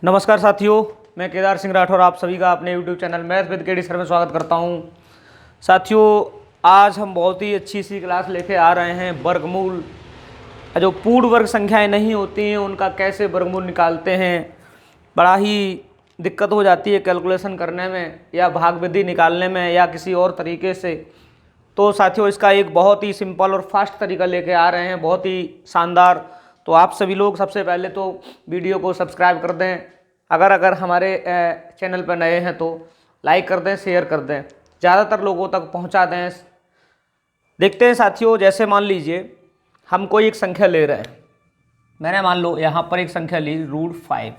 नमस्कार साथियों, मैं केदार सिंह राठौर आप सभी का अपने YouTube channel math with KD sir में स्वागत करता हूं। साथियों, आज हम बहुत ही अच्छी सी क्लास लेके आ रहे हैं। वर्गमूल, जो पूर्ण वर्ग संख्याएं नहीं होती हैं उनका कैसे वर्गमूल निकालते हैं। बड़ा ही दिक्कत हो जाती है कैलकुलेशन करने में या भाग विधि निकालने में या किसी और तरीके से। तो साथियों, इसका एक बहुत ही सिंपल और फास्ट तरीका लेके आ रहे हैं, बहुत ही शानदार। तो आप सभी लोग सबसे पहले तो वीडियो को सब्सक्राइब कर दें। अगर हमारे चैनल पर नए हैं तो लाइक कर दें, शेयर कर दें, ज़्यादातर लोगों तक पहुंचा दें। देखते हैं साथियों, जैसे मान लीजिए हम कोई एक संख्या ले रहे हैं। मैंने मान लो यहाँ पर एक संख्या ली √5,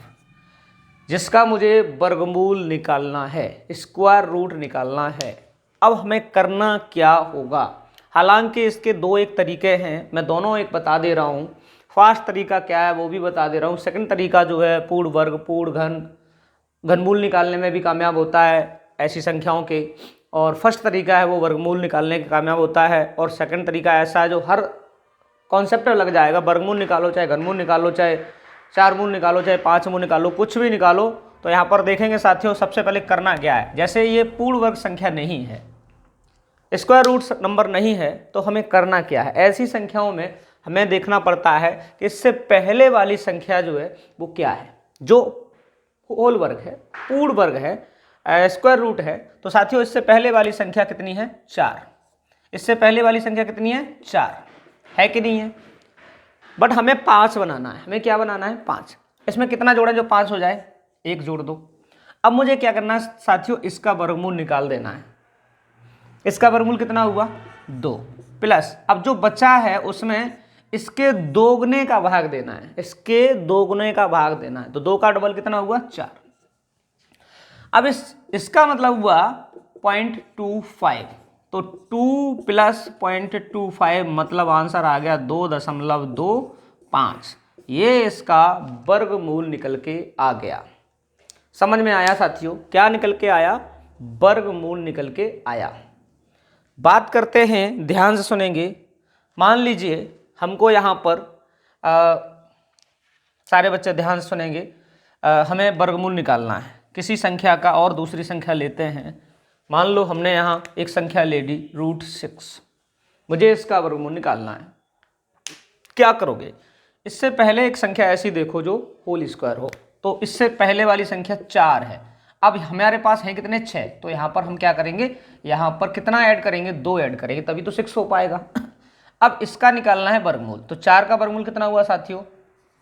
जिसका मुझे वर्गमूल निकालना है, स्क्वायर रूट निकालना है। अब हमें करना क्या होगा? हालांकि इसके दो एक तरीके हैं, मैं दोनों एक बता दे रहा हूँ। फास्ट तरीका क्या है वो भी बता दे रहा हूँ। सेकंड तरीका जो है पूर्ण वर्ग, पूर्ण घन, घनमूल निकालने में भी कामयाब होता है ऐसी संख्याओं के। और फर्स्ट तरीका है वो वर्गमूल निकालने के कामयाब होता है। और सेकंड तरीका ऐसा है जो हर कॉन्सेप्ट लग जाएगा। वर्गमूल निकालो, चाहे घनमूल निकालो, चाहे चार मूल निकालो, चाहे पाँच मूल निकालो, कुछ भी निकालो। तो यहाँ पर देखेंगे साथियों, सबसे पहले करना क्या है। जैसे ये पूर्ण वर्ग संख्या नहीं है, स्क्वायर रूट नंबर नहीं है, तो हमें करना क्या है। ऐसी संख्याओं में हमें देखना पड़ता है कि इससे पहले वाली संख्या जो है वो क्या है, जो होल वर्ग है, पूर्ण वर्ग है, स्क्वायर रूट है। तो साथियों, इससे पहले वाली संख्या कितनी है? 4। इससे पहले वाली संख्या कितनी है? 4 है कि नहीं है? बट हमें 5 बनाना है। हमें क्या बनाना है? 5। इसमें कितना जोड़े जो 5 हो जाए? 1 जोड़ दो। अब मुझे क्या करना है साथियों? इसका वर्गमूल निकाल देना है। इसका वर्गमूल कितना हुआ? 2 प्लस, अब जो बचा है उसमें इसके दोगुने का भाग देना है। इसके दोगुने का भाग देना है। तो 2 का डबल कितना हुआ? 4। अब इसका मतलब हुआ 0.25। तो 2 प्लस 0.25 मतलब आंसर आ गया 2.25। ये इसका वर्गमूल निकल के आ गया। समझ में आया साथियों? क्या निकल के आया? वर्गमूल निकल के आया। बात करते हैं, ध्यान से सुनेंगे। मान लीजिए हमको यहाँ पर सारे बच्चे ध्यान से सुनेंगे। हमें वर्गमूल निकालना है किसी संख्या का और दूसरी संख्या लेते हैं। मान लो हमने यहाँ एक संख्या ले ली √6। मुझे इसका वर्गमूल निकालना है। क्या करोगे? इससे पहले एक संख्या ऐसी देखो जो होल स्क्वायर हो। तो इससे पहले वाली संख्या 4 है। अब हमारे पास है कितने? 6। तो यहाँ पर हम क्या करेंगे? यहाँ पर कितना ऐड करेंगे? 2 ऐड करेंगे, तभी तो 6 हो पाएगा। अब इसका निकालना है वर्गमूल। तो 4 का वर्गमूल कितना हुआ साथियों?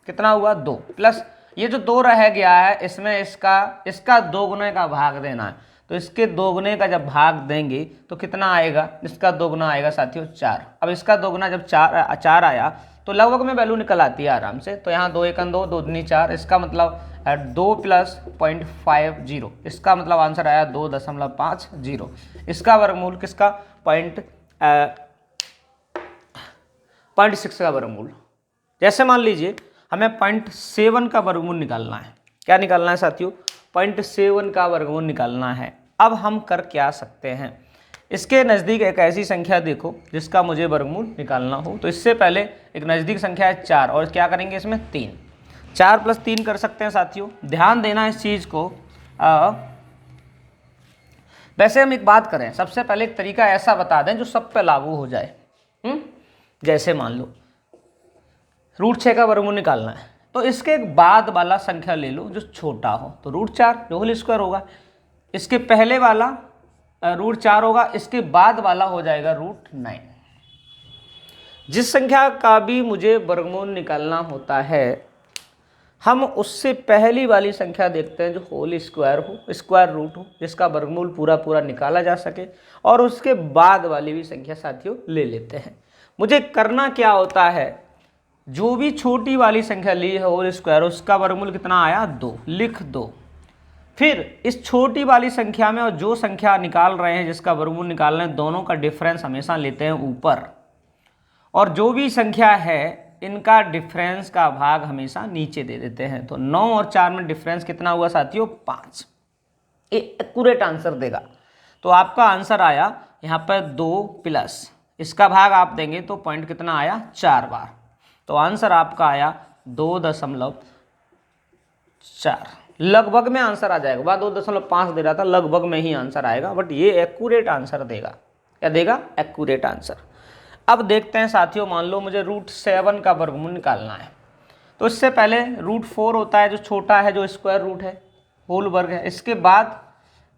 कितना हुआ? 2 प्लस ये जो 2 रह गया है, इसमें इसका दोगुने का भाग देना है। तो इसके दोगुने का जब भाग देंगे तो कितना आएगा? इसका दोगुना आएगा साथियों 4। अब इसका दोगुना जब 4 आया तो लगभग में वैल्यू निकल आती है आराम से। तो यहाँ 2 1 2, 2 दूनी 4। इसका मतलब 2 प्लस 0.50। इसका मतलब आंसर आया 2.50। इसका वर्गमूल किसका? 0.6 का वर्गमूल। जैसे मान लीजिए हमें 0.7 का वर्गमूल निकालना है। क्या निकालना है साथियों? 0.7 का वर्गमूल निकालना है। अब हम कर क्या सकते हैं? इसके नज़दीक एक ऐसी संख्या देखो जिसका मुझे वर्गमूल निकालना हो। तो इससे पहले एक नज़दीक संख्या है 4, और क्या करेंगे इसमें? 3। 4 + 3 कर सकते हैं साथियों। ध्यान देना इस चीज़ को। वैसे हम एक बात करें, सबसे पहले एक तरीका ऐसा बता दें जो सब पे लागू हो जाए। जैसे मान लो √6 का वर्गमूल निकालना है, तो इसके एक बाद वाला संख्या ले लो जो छोटा हो। तो √4 जो होल स्क्वायर होगा, इसके पहले वाला √4 होगा, इसके बाद वाला हो जाएगा √9। जिस संख्या का भी मुझे वर्गमूल निकालना होता है, हम उससे पहली वाली संख्या देखते हैं जो होल स्क्वायर हो, स्क्वायर रूट हो, जिसका वर्गमूल पूरा पूरा निकाला जा सके, और उसके बाद वाली भी संख्या साथियों ले लेते हैं। मुझे करना क्या होता है? जो भी छोटी वाली संख्या ली है होल स्क्वायर, उसका वर्गमूल कितना आया? 2 लिख दो। फिर इस छोटी वाली संख्या में और जो संख्या निकाल रहे हैं जिसका वर्गमूल निकाल रहे हैं, दोनों का डिफरेंस हमेशा लेते हैं ऊपर, और जो भी संख्या है इनका डिफरेंस का भाग हमेशा नीचे दे देते हैं। तो 9 और 4 में डिफरेंस कितना हुआ साथियों? 5। ये एक्यूरेट आंसर देगा। तो आपका आंसर आया यहाँ पर 2 प्लस इसका भाग आप देंगे तो पॉइंट कितना आया? 4 बार। तो आंसर आपका आया 2.4। लगभग में आंसर आ जाएगा, वह 2.5 दे रहा था, लगभग में ही आंसर आएगा, बट ये एक्यूरेट आंसर देगा। क्या देगा? Accurate answer. अब देखते हैं साथियों, मान लो मुझे √7 का वर्गमूल निकालना है, तो इससे पहले √4 होता है जो छोटा है, जो स्क्वायर रूट है, होल वर्ग है, इसके बाद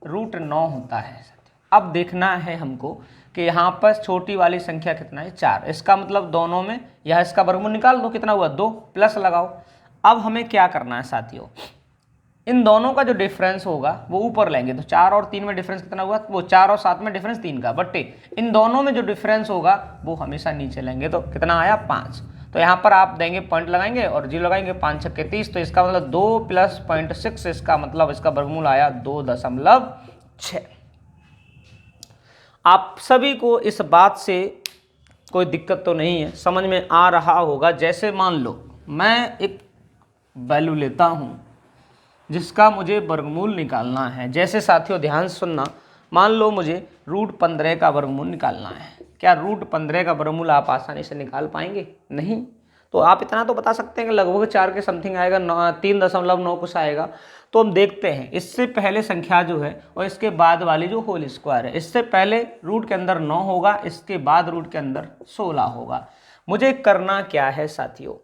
√9 होता है। अब देखना है हमको कि यहाँ पर छोटी वाली संख्या कितना है, 4। इसका मतलब दोनों में यह इसका वर्गमूल निकाल दो, कितना हुआ 2, प्लस लगाओ। अब हमें क्या करना है साथियों, इन दोनों का जो डिफरेंस होगा वो ऊपर लेंगे, तो 4 और 3 में डिफरेंस कितना हुआ, वो 4 और 7 में डिफरेंस 3 का, बट इन दोनों में जो डिफरेंस होगा वो हमेशा नीचे लेंगे, तो कितना आया 5। तो यहाँ पर आप देंगे पॉइंट लगाएंगे और 0 लगाएंगे, 5 छक्के 30, तो इसका मतलब 2 + 0.6, इसका मतलब इसका वर्गमूल आया 2.6। आप सभी को इस बात से कोई दिक्कत तो नहीं है, समझ में आ रहा होगा। जैसे मान लो मैं एक वैल्यू लेता हूँ जिसका मुझे वर्गमूल निकालना है, जैसे साथियों ध्यान से सुनना, मान लो मुझे √15 का वर्गमूल निकालना है। क्या √15 का वर्गमूल आप आसानी से निकाल पाएंगे? नहीं। तो आप इतना तो बता सकते हैं कि लगभग 4 के समथिंग आएगा, 3.9 कुछ आएगा। तो हम देखते हैं, इससे पहले संख्या जो है और इसके बाद वाली जो होल स्क्वायर है, इससे पहले रूट के अंदर 9 होगा, इसके बाद रूट के अंदर 16 होगा। मुझे करना क्या है साथियों,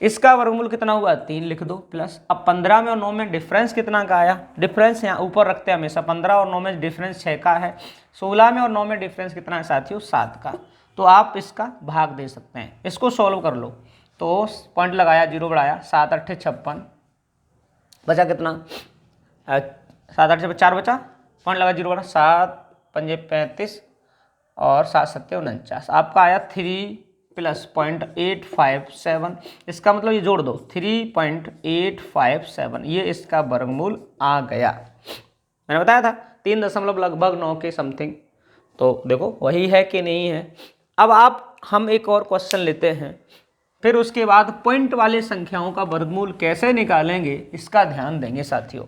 इसका वर्गमूल कितना हुआ 3 लिख दो, प्लस अब 15 में और 9 में डिफरेंस कितना का आया, डिफरेंस यहाँ ऊपर रखते हैं हमेशा, 15 और 9 में डिफरेंस 6 का है, 16 में और 9 में डिफरेंस कितना है साथियों 7 का। तो आप इसका भाग दे सकते हैं, इसको सॉल्व कर लो। तो पॉइंट लगाया, 0 बढ़ाया, 7 8 56, बचा कितना 7 8 से 4 बचा, पॉइंट लगा 0 बढ़ा, 7 5 35 और 7 7 49, आपका आया 3 + 0.857। इसका मतलब ये जोड़ दो 3.857, ये इसका वर्गमूल आ गया। मैंने बताया था 3 दशमलव लगभग 9 के समथिंग, तो देखो वही है कि नहीं है। अब हम एक और क्वेश्चन लेते हैं, फिर उसके बाद पॉइंट वाले संख्याओं का वर्गमूल कैसे निकालेंगे इसका ध्यान देंगे साथियों।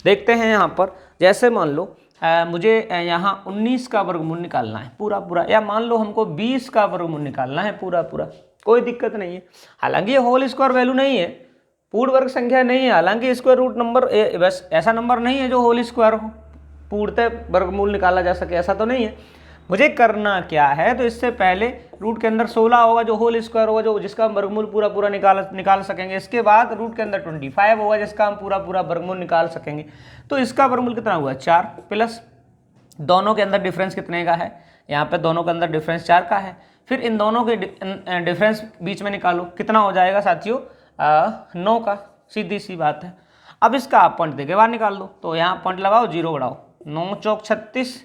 देखते हैं यहाँ पर, जैसे मान लो मुझे यहाँ 19 का वर्गमूल निकालना है पूरा पूरा, या मान लो हमको 20 का वर्गमूल निकालना है पूरा पूरा, कोई दिक्कत नहीं है। हालांकि ये होल स्क्वायर वैल्यू नहीं है, पूर्ण वर्ग संख्या नहीं है, हालांकि स्क्वायर रूट नंबर बस ऐसा नंबर नहीं है जो होल स्क्वायर हो, पूर्णतः वर्गमूल निकाला जा सके, ऐसा तो नहीं है। मुझे करना क्या है, तो इससे पहले रूट के अंदर 16 होगा जो होल स्क्वायर होगा, जो जिसका हम वर्गमूल पूरा पूरा निकाल सकेंगे। इसके बाद रूट के अंदर 25 होगा जिसका हम पूरा पूरा वर्गमूल निकाल सकेंगे। तो इसका वर्गमूल कितना हुआ 4, प्लस दोनों के अंदर डिफरेंस कितने का है, यहाँ पे दोनों के अंदर डिफरेंस 4 का है। फिर इन दोनों के डिफरेंस बीच में निकालो, कितना हो जाएगा साथियों 9 का, सीधी सी बात है। अब इसका आप पॉइंट देके बाहर निकाल दो, तो यहाँ पॉइंट लगाओ, 0 बढ़ाओ, 9 चौक 36,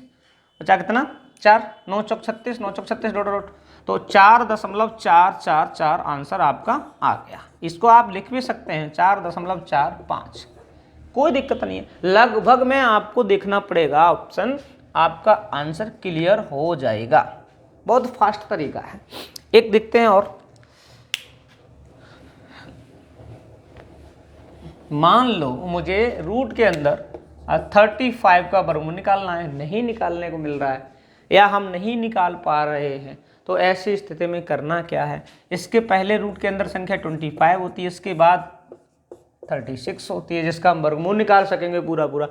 बचा कितना 4, 9 चौक 36, 9 चौक 36 डॉट डॉट, तो 4.444 आंसर आपका आ गया। इसको आप लिख भी सकते हैं 4.45, कोई दिक्कत नहीं है। लगभग में आपको देखना पड़ेगा ऑप्शन, आपका आंसर क्लियर हो जाएगा। बहुत फास्ट तरीका है। एक देखते हैं और, मान लो मुझे रूट के अंदर 35 का वर्गमूल निकालना है, नहीं निकालने को मिल रहा है या हम नहीं निकाल पा रहे हैं, तो ऐसी स्थिति में करना क्या है, इसके पहले रूट के अंदर संख्या 25 होती है, इसके बाद 36 होती है जिसका हम वर्गमूल निकाल सकेंगे पूरा पूरा।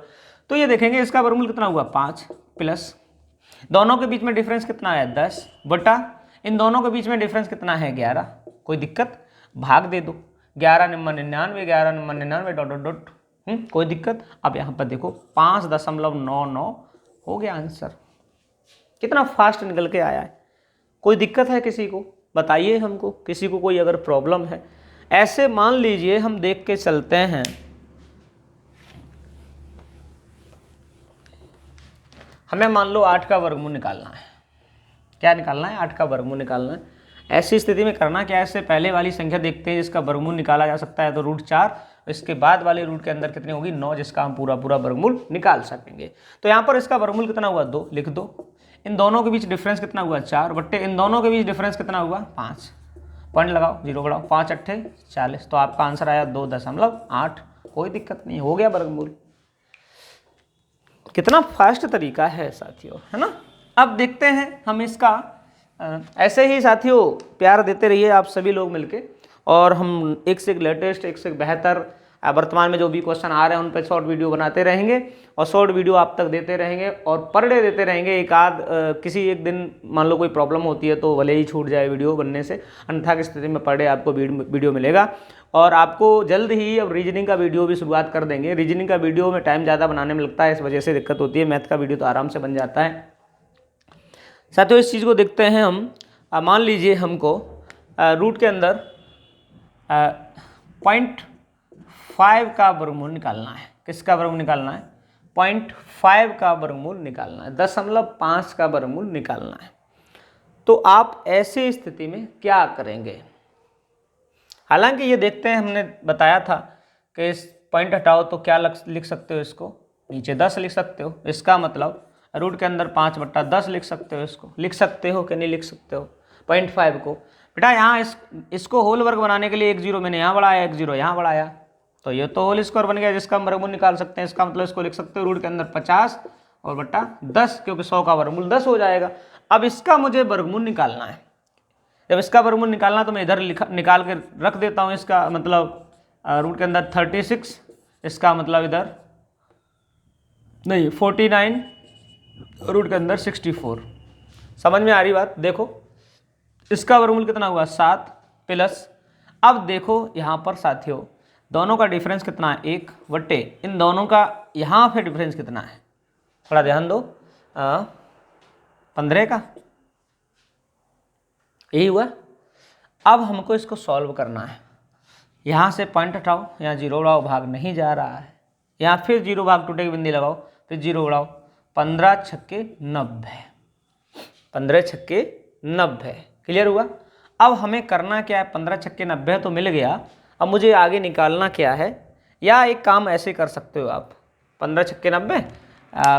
तो ये देखेंगे इसका वर्गमूल कितना हुआ 5, प्लस दोनों के बीच में डिफरेंस कितना है 10, बटा इन दोनों के बीच में डिफरेंस कितना है 11, कोई दिक्कत, भाग दे दो, 11 9 99, 11 9 99 डॉट डॉट डॉट, कोई दिक्कत। अब यहाँ पर देखो 5.99 हो गया आंसर। कितना फास्ट निकल के आया है। कोई दिक्कत है किसी को बताइए हमको, किसी को कोई अगर प्रॉब्लम है। ऐसे मान लीजिए हम देख के चलते हैं, हमें मान लो 8 का वर्गमूल निकालना है। क्या निकालना है 8 का वर्गमूल निकालना है। ऐसी स्थिति में करना क्या है, इससे पहले वाली संख्या देखते हैं जिसका वर्गमूल निकाला जा सकता है, तो √4, इसके बाद वाले रूट के अंदर कितनी होगी 9, जिसका हम पूरा पूरा वर्गमूल निकाल सकेंगे। तो यहाँ पर इसका वर्गमूल कितना हुआ 2, लिख दो। इन दोनों के बीच डिफरेंस कितना हुआ 4, बट्टे इन दोनों के बीच डिफरेंस कितना हुआ 5, पॉइंट लगाओ, 0 बढ़ाओ, 5 8 40, तो आपका आंसर आया 2.8। कोई दिक्कत नहीं, हो गया वर्गमूल। कितना फास्ट तरीका है साथियों, है ना। अब देखते हैं हम इसका, ऐसे ही साथियों प्यार देते रहिए आप सभी लोग मिलके, और हम एक से एक लेटेस्ट, एक से एक बेहतर वर्तमान में जो भी क्वेश्चन आ रहे हैं उन पर शॉर्ट वीडियो बनाते रहेंगे और शॉर्ट वीडियो आप तक देते रहेंगे और पर डे देते रहेंगे। एक आध किसी एक दिन मान लो कोई प्रॉब्लम होती है तो भले ही छूट जाए वीडियो बनने से, अन्यथा की स्थिति में पर डे आपको वीडियो मिलेगा। और आपको जल्द ही अब रीजनिंग का वीडियो भी शुरुआत कर देंगे। रीजनिंग का वीडियो में टाइम ज़्यादा बनाने में लगता है, इस वजह से दिक्कत होती है। मैथ का वीडियो तो आराम से बन जाता है। साथियों इस चीज़ को देखते हैं हम। मान लीजिए हमको रूट के अंदर 0.5 का वर्गमूल निकालना है। किसका वर्गमूल निकालना है? 0.5 का वर्गमूल निकालना है, 0.5 का वर्गमूल निकालना है। तो आप ऐसी स्थिति में क्या करेंगे? हालांकि ये देखते हैं, हमने बताया था कि इस पॉइंट हटाओ तो क्या लिख सकते हो, इसको नीचे 10 लिख सकते हो। इसका मतलब रूट के अंदर 5/10 लिख सकते हो। इसको लिख सकते हो कि नहीं लिख सकते हो? 0.5 को बेटा यहाँ इसको होल वर्ग बनाने के लिए एक जीरो मैंने यहाँ बढ़ाया, एक जीरो यहाँ बढ़ाया, तो ये तो होल स्क्वायर बन गया जिसका हम वर्गमूल निकाल सकते हैं। इसका मतलब इसको लिख सकते हो रूट के अंदर 50 और बट्टा 10, क्योंकि 100 का वर्गमूल 10 हो जाएगा। अब इसका मुझे वर्गमूल निकालना है। जब इसका वर्गमूल निकालना तो मैं इधर निकाल के रख देता हूँ। इसका मतलब रूट के अंदर 36, इसका मतलब इधर नहीं 49, रूट के अंदर 64। समझ में आ रही बात? देखो इसका वर्गमूल कितना हुआ? 7 प्लस, अब देखो यहाँ पर साथियों दोनों का डिफरेंस कितना है? 1 बट्टे इन दोनों का यहाँ पे डिफरेंस कितना है? थोड़ा ध्यान दो, 15 का, यही हुआ। अब हमको इसको सॉल्व करना है। यहाँ से पॉइंट हटाओ, यहाँ जीरो उड़ाओ, भाग नहीं जा रहा है। यहाँ फिर जीरो भाग टूटे की बिंदी लगाओ, फिर जीरो उड़ाओ, 15 छक्के 90, 15 छक्के 90। क्लियर हुआ? अब हमें करना क्या है? 15 छक्के 90 तो मिल गया, अब मुझे आगे निकालना क्या है? या एक काम ऐसे कर सकते हो आप, 15 छक्के 90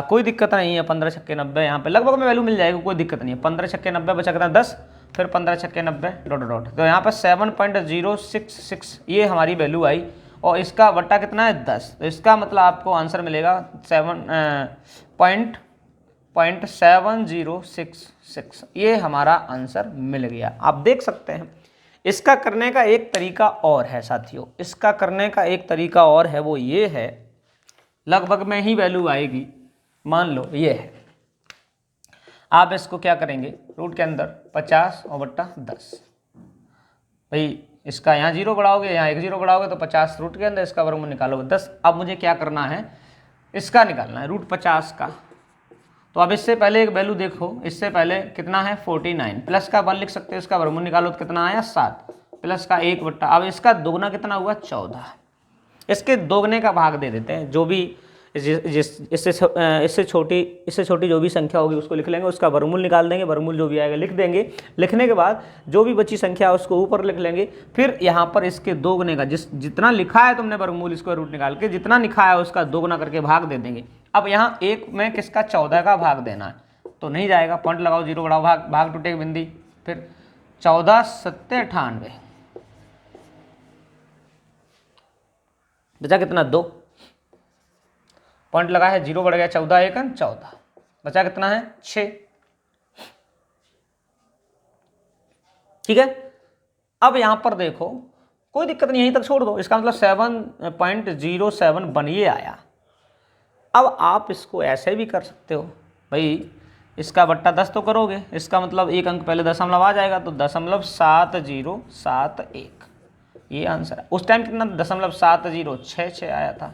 कोई दिक्कत नहीं है। 15 छक्के 90 यहाँ पे लगभग में वैल्यू मिल जाएगी, कोई दिक्कत नहीं है। 15 छक्के 90 बचा कितना? 10, फिर 15 छक्के 90 डॉट डॉट, तो यहाँ पर 7.066 ये हमारी वैल्यू आई और इसका बट्टा कितना है? 10। तो इसका मतलब आपको आंसर मिलेगा 7.7066। ये हमारा आंसर मिल गया। आप देख सकते हैं। इसका करने का एक तरीका और है साथियों, इसका करने का एक तरीका और है, वो ये है, लगभग में ही वैल्यू आएगी। मान लो ये है, आप इसको क्या करेंगे? रूट के अंदर 50 और बट्टा 10, भाई इसका यहाँ जीरो बढ़ाओगे, यहाँ एक जीरो बढ़ाओगे तो 50 रूट के अंदर, इसका वर्गमूल निकालोगे 10। अब मुझे क्या करना है? इसका निकालना है रूट 50 का। तो अब इससे पहले एक वैल्यू देखो, इससे पहले कितना है? 49, प्लस का 1 लिख सकते हो, इसका वर्गमूल निकालो तो कितना आया? 7, प्लस का 1 बट्टा, अब इसका दोगुना कितना हुआ? 14। इसके दोगुने का भाग दे देते हैं, जो भी इससे छोटी जो भी संख्या होगी उसको लिख लेंगे, उसका वर्गमूल निकाल देंगे, वर्गमूल जो भी आएगा लिख देंगे। लिखने के बाद जो भी बची संख्या है उसको ऊपर लिख लेंगे, फिर यहाँ पर इसके दोगुने का जितना लिखा है तुमने वर्गमूल, इसको रूट निकाल के जितना लिखा है उसका दोगुना करके भाग दे देंगे। अब यहाँ एक में किसका? 14 का भाग देना है, तो नहीं जाएगा, पॉइंट लगाओ, जीरो बढ़ाओ, भाग टूटे की बिंदी, फिर 14 7 98 बचा कितना? 2, पॉइंट लगा है, जीरो बढ़ गया, 14 1 14, बचा कितना है? 6। ठीक है। अब यहां पर देखो कोई दिक्कत नहीं, यहीं तक छोड़ दो, इसका मतलब 7.07 बनिए आया। अब आप इसको ऐसे भी कर सकते हो, भाई इसका बट्टा 10 तो करोगे, इसका मतलब एक अंक पहले दशमलव आ जाएगा, तो 0.7071 ये आंसर है। उस टाइम कितना? 0.7066 आया था।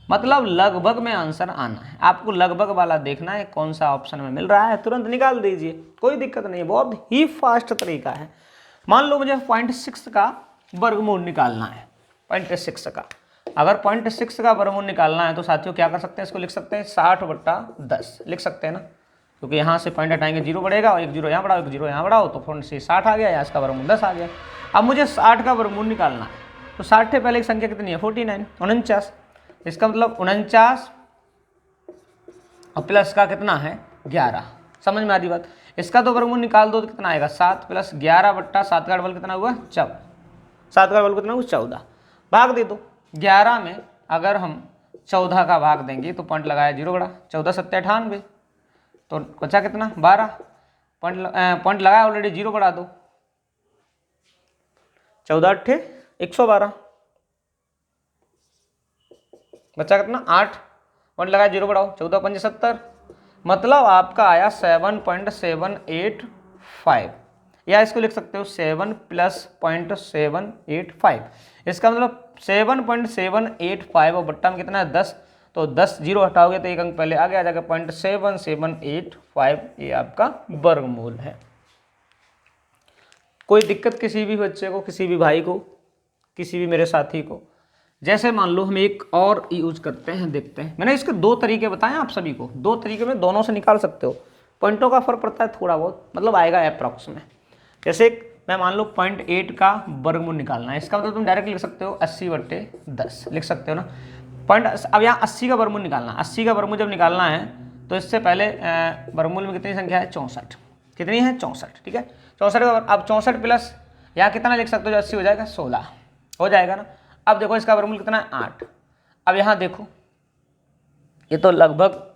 मतलब लगभग में आंसर आना है, आपको लगभग वाला देखना है, कौन सा ऑप्शन में मिल रहा है तुरंत निकाल दीजिए, कोई दिक्कत नहीं है, बहुत ही फास्ट तरीका है। मान लो मुझे 0.6 का वर्गमूल निकालना है, 0.6 का। अगर 0.6 का वर्गमूल निकालना है तो साथियों क्या कर सकते हैं? इसको लिख सकते हैं 60/10 लिख सकते हैं ना, क्योंकि यहाँ से पॉइंट हटाएंगे, जीरो बढ़ेगा और एक जीरो यहाँ बढ़ाओ, एक जीरो यहाँ बढ़ाओ, तो फ्रंट से 60 आ गया, यहाँ इसका वर्गमूल 10 आ गया। अब मुझे 60 का वर्गमूल निकालना है, तो 60 से पहले एक संख्या कितनी है? 49, 49, इसका मतलब 49 और प्लस का कितना है? 11। समझ में आ रही बात? इसका तो वर्गमूल निकाल दो तो कितना आएगा? 7 प्लस 11/7 का डबल कितना हुआ? 14, 7 का डबल कितना हुआ? 14, भाग दे दो। 11 में अगर हम 14 का भाग देंगे तो पॉइंट लगाया, जीरो बढ़ा, 14 7 98, तो बचा कितना? 12, पॉइंट लगाया ऑलरेडी, जीरो बढ़ा दो, 14 8 112, बच्चा कितना 8, पॉइंट लगाया, 0 बढ़ाओ, 14 पंजे 70, मतलब आपका आया 7.785, या इसको लिख सकते हो 7 + 0.785। इसका मतलब 7.785 और बट्टा में कितना है 10, तो 10 0 हटाओगे तो एक अंक पहले आगे आ जाएगा 0.7785, ये आपका वर्गमूल है। कोई दिक्कत किसी भी बच्चे को, किसी भी भाई को, किसी भी मेरे साथी को? जैसे मान लो हम एक और यूज करते हैं, देखते हैं। मैंने इसके 2 तरीके बताए आप सभी को, 2 तरीके में दोनों से निकाल सकते हो। पॉइंटों का फर्क पड़ता है थोड़ा बहुत, मतलब आएगा अप्रॉक्स में। जैसे मैं मान लो 0.8 का वर्गमूल निकालना है, इसका मतलब तुम डायरेक्ट लिख सकते हो 80/10 लिख सकते हो ना। अब यहाँ 80 का वर्गमूल निकालना, 80 का वर्गमूल जब निकालना है तो इससे पहले वर्गमूल में कितनी संख्या है 64, कितनी है 64, ठीक है। 64 का अब 64 प्लस यहाँ कितना लिख सकते हो जो 80 हो जाएगा 16 हो जाएगा ना। अब देखो इसका वर्गमूल कितना है 8। अब यहाँ देखो ये तो लगभग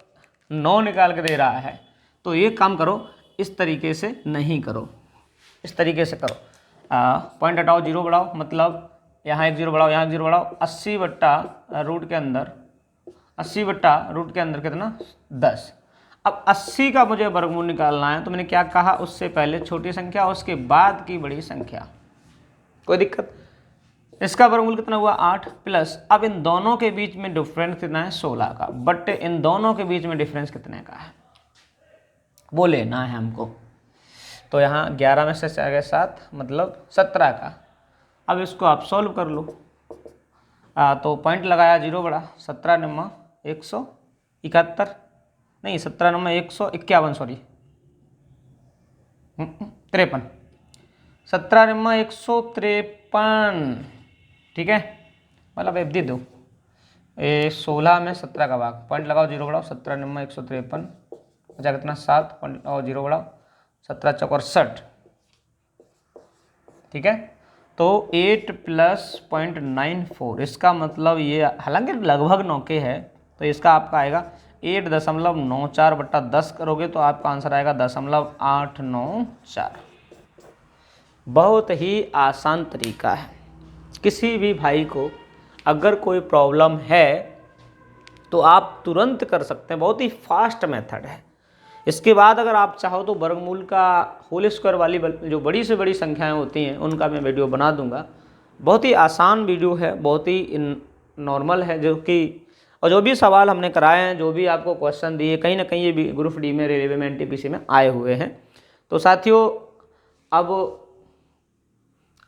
9 निकाल के दे रहा है, तो ये काम करो, इस तरीके से नहीं करो, इस तरीके से करो। पॉइंट हटाओ, 0 बढ़ाओ, मतलब यहाँ एक 0 बढ़ाओ, यहाँ एक 0 बढ़ाओ, 80/रूट के अंदर, 80/रूट के अंदर कितना 10। अब 80 का मुझे वर्गमूल निकालना है, तो मैंने क्या कहा, उससे पहले छोटी संख्या उसके बाद की बड़ी संख्या, कोई दिक्कत। इसका वर्गमूल कितना हुआ 8 प्लस, अब इन दोनों के बीच में डिफरेंस कितना है 16 का, बट इन दोनों के बीच में डिफरेंस कितने का है वो लेना है हमको। तो यहाँ 11 में से 4 गए 7, मतलब 17 का। अब इसको आप सॉल्व कर लो। तो पॉइंट लगाया, 0 बढ़ा, 17 नम्मा 171, नहीं 17 नम्मा 151, सॉरी 53, 17 नम्मा 153, ठीक है। मतलब अब दे दो 16 में 17 का भाग, पॉइंट लगाओ, 0 बढ़ाओ, 17 नम्मा 153 बचा कितना 7, पॉइंट और 0 बढ़ाओ, 17 चौक 68, ठीक है। तो 8 + 0.94, इसका मतलब ये हालांकि लगभग 9 के है, तो इसका आपका आएगा 8.94/10 करोगे तो आपका आंसर आएगा 0.894। बहुत ही आसान तरीका है। किसी भी भाई को अगर कोई प्रॉब्लम है तो आप तुरंत कर सकते हैं, बहुत ही फास्ट मेथड है। इसके बाद अगर आप चाहो तो वर्गमूल का होल स्क्वायर वाली जो बड़ी से बड़ी संख्याएं होती हैं उनका मैं वीडियो बना दूंगा। बहुत ही आसान वीडियो है, बहुत ही नॉर्मल है, जो कि और जो भी सवाल हमने कराए हैं, जो भी आपको क्वेश्चन दिए, कहीं ना कहीं ये भी ग्रुप डी में, रेलवे में, एनटीपीसी में आए हुए हैं। तो साथियों, अब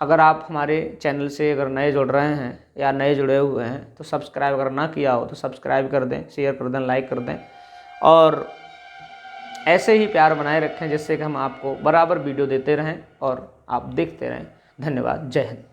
अगर आप हमारे चैनल से अगर नए जुड़ रहे हैं या नए जुड़े हुए हैं तो सब्सक्राइब अगर ना किया हो तो सब्सक्राइब कर दें, शेयर कर दें, लाइक कर दें, और ऐसे ही प्यार बनाए रखें जिससे कि हम आपको बराबर वीडियो देते रहें और आप देखते रहें। धन्यवाद। जय हिंद।